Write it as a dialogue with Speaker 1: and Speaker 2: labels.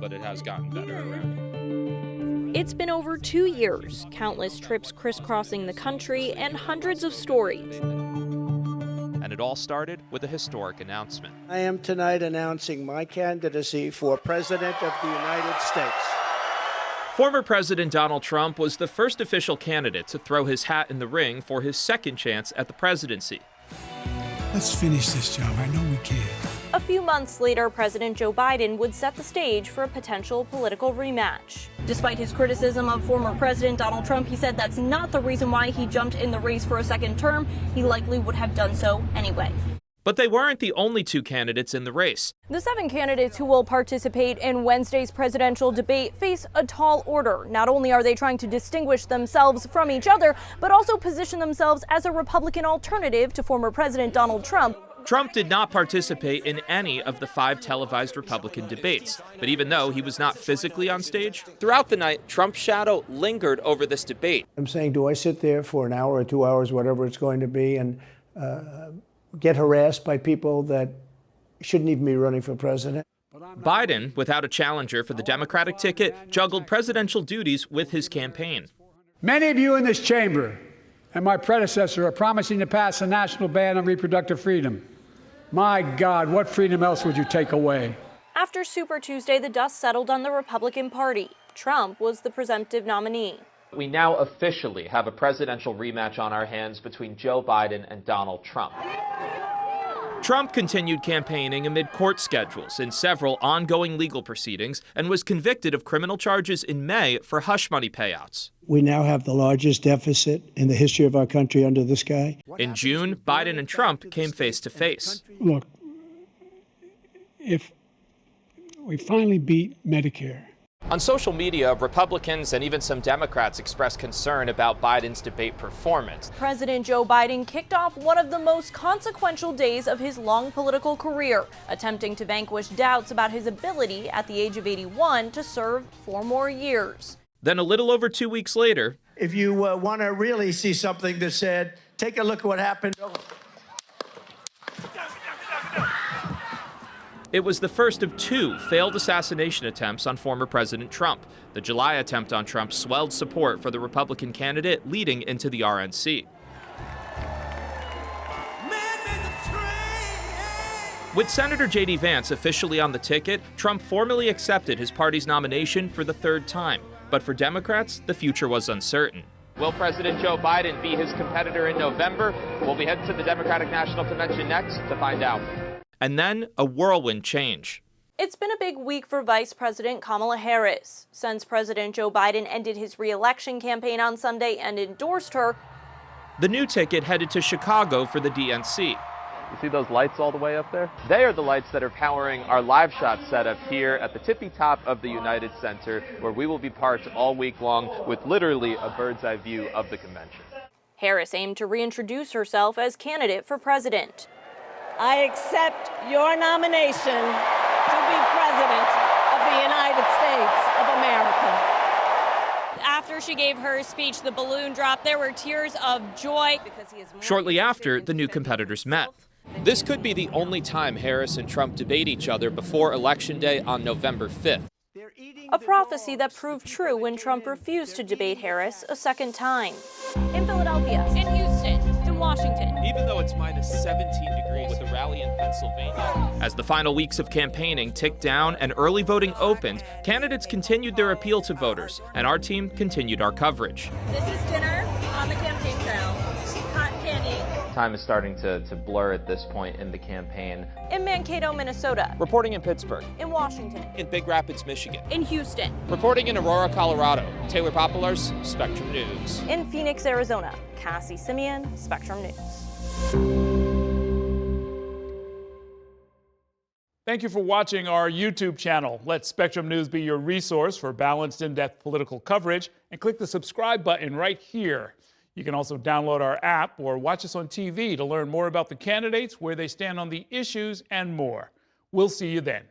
Speaker 1: but it has gotten better around.
Speaker 2: It's been over 2 years, countless trips crisscrossing the country, and hundreds of stories.
Speaker 1: And it all started with a historic announcement.
Speaker 3: I am tonight announcing my candidacy for President of the United States.
Speaker 1: Former President Donald Trump was the first official candidate to throw his hat in the ring for his second chance at the presidency.
Speaker 4: Let's finish this job. I know we can.
Speaker 2: A few months later, President Joe Biden would set the stage for a potential political rematch. Despite his criticism of former President Donald Trump, he said that's not the reason why he jumped in the race for a second term. He likely would have done so anyway.
Speaker 1: But they weren't the only two candidates in the race.
Speaker 2: The 7 candidates who will participate in Wednesday's presidential debate face a tall order. Not only are they trying to distinguish themselves from each other, but also position themselves as a Republican alternative to former President Donald Trump.
Speaker 1: Trump did not participate in any of the 5 televised Republican debates. But even though he was not physically on stage, throughout the night, Trump's shadow lingered over this debate.
Speaker 3: I'm saying, do I sit there for an hour or 2 hours, whatever it's going to be, and get harassed by people that shouldn't even be running for president?
Speaker 1: Biden, without a challenger for the Democratic ticket, juggled presidential duties with his campaign.
Speaker 5: Many of you in this chamber and my predecessor are promising to pass a national ban on reproductive freedom. My God, what freedom else would you take away?
Speaker 2: After Super Tuesday, the dust settled on the Republican Party. Trump was the presumptive nominee.
Speaker 1: We now officially have a presidential rematch on our hands between Joe Biden and Donald Trump. Trump continued campaigning amid court schedules in several ongoing legal proceedings and was convicted of criminal charges in May for hush money payouts.
Speaker 3: We now have the largest deficit in the history of our country under this guy.
Speaker 1: In June, Biden and Trump came face to face.
Speaker 4: Look, if we finally beat Medicare.
Speaker 1: On social media, Republicans and even some Democrats expressed concern about Biden's debate performance.
Speaker 2: President Joe Biden kicked off one of the most consequential days of his long political career, attempting to vanquish doubts about his ability at the age of 81 to serve 4 more years.
Speaker 1: Then a little over 2 weeks later,
Speaker 3: If you want to really see something that said, take a look at what happened.
Speaker 1: it was the first of 2 failed assassination attempts on former President Trump. The July attempt on Trump swelled support for the Republican candidate leading into the RNC. With Senator J.D. Vance officially on the ticket, Trump formally accepted his party's nomination for the 3rd time. But for Democrats, the future was uncertain. Will President Joe Biden be his competitor in November? We'll be heading to the Democratic National Convention next to find out. And then a whirlwind change.
Speaker 2: It's been a big week for Vice President Kamala Harris. Since President Joe Biden ended his re-election campaign on Sunday and endorsed her,
Speaker 1: the new ticket headed to Chicago for the DNC.
Speaker 6: You see those lights all the way up there? They are the lights that are powering our live shot setup here at the tippy top of the United Center, where we will be parked all week long with literally a bird's eye view of the convention.
Speaker 2: Harris aimed to reintroduce herself as candidate for president.
Speaker 7: I accept your nomination to be President of the United States of America.
Speaker 8: After she gave her speech, the balloon dropped. There were tears of joy.
Speaker 1: Shortly after, the new competitors met. This could be the only time Harris and Trump debate each other before Election Day on November 5th.
Speaker 2: A prophecy that proved true when Trump refused to debate Harris a second time. In Philadelphia,
Speaker 8: In Houston, in Washington.
Speaker 1: Even though it's minus 17 degrees with a rally in Pennsylvania. As the final weeks of campaigning ticked down and early voting opened, candidates continued their appeal to voters, and our team continued our coverage.
Speaker 8: This is dinner on the campaign trail. Cotton candy.
Speaker 6: Time is starting to blur at this point in the campaign.
Speaker 2: in Mankato, Minnesota,
Speaker 1: Reporting in Pittsburgh.
Speaker 2: in Washington,
Speaker 1: In Big Rapids, Michigan.
Speaker 2: in Houston,
Speaker 1: Reporting in Aurora, Colorado. Taylor Popielarz, Spectrum News.
Speaker 2: in Phoenix, Arizona. Cassie Simeon, Spectrum News.
Speaker 9: Thank you for watching our YouTube channel. Let Spectrum News be your resource for balanced, in-depth political coverage, and click the subscribe button right here. You can also download our app or watch us on TV to learn more about the candidates, where they stand on the issues, and more. We'll see you then.